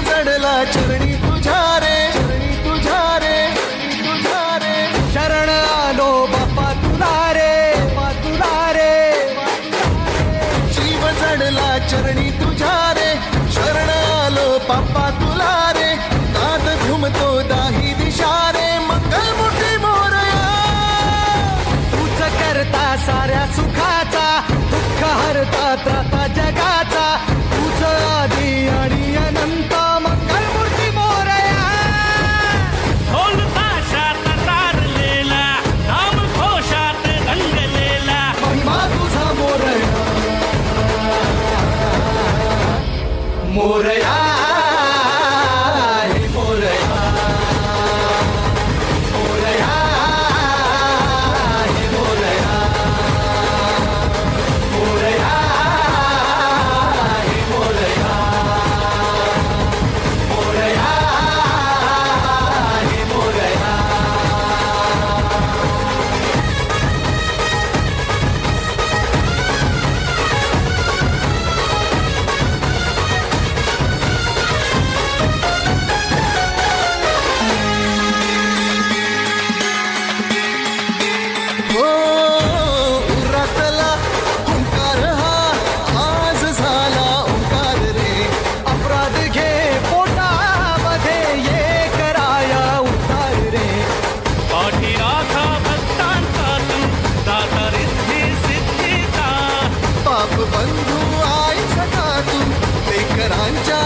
जडला चरणी तुझ्या रे, चरणी तुझ्या रे, तुझ्या रे. शरण आलो बाप्पा तुला रे, बाप्पा तुला रे. जीव जडला चरणी तुझ्या रे, शरण आलो बाप्पा तुला रे. नाद घुमतो दाही दिशा रे, मंगल मोठी मोरया. तूच करता साऱ्या सुखाचा, दुःख हरता त्राता जगाचा. तूच आदी आणि अनंत, मंगलमूर्ती मोरया. ढोल ताशात तारलेला, नाम घोषात रंगलेला. महिमा तुझा मोरया, मोरया हे मोरया, मोरया हे मोरया, मोरया हे मोरया, मोरया हे मोरया. हो उरातला ओंकार हा आज झाला ओंकार रे. अपराध घे पोटामध्ये, ये कराया उद्धार रे. पाठी राखा भक्तांचा तू, दाता रिद्धी सिद्धीचा. पाप बंधू आई सखा तू, लेकरांच्या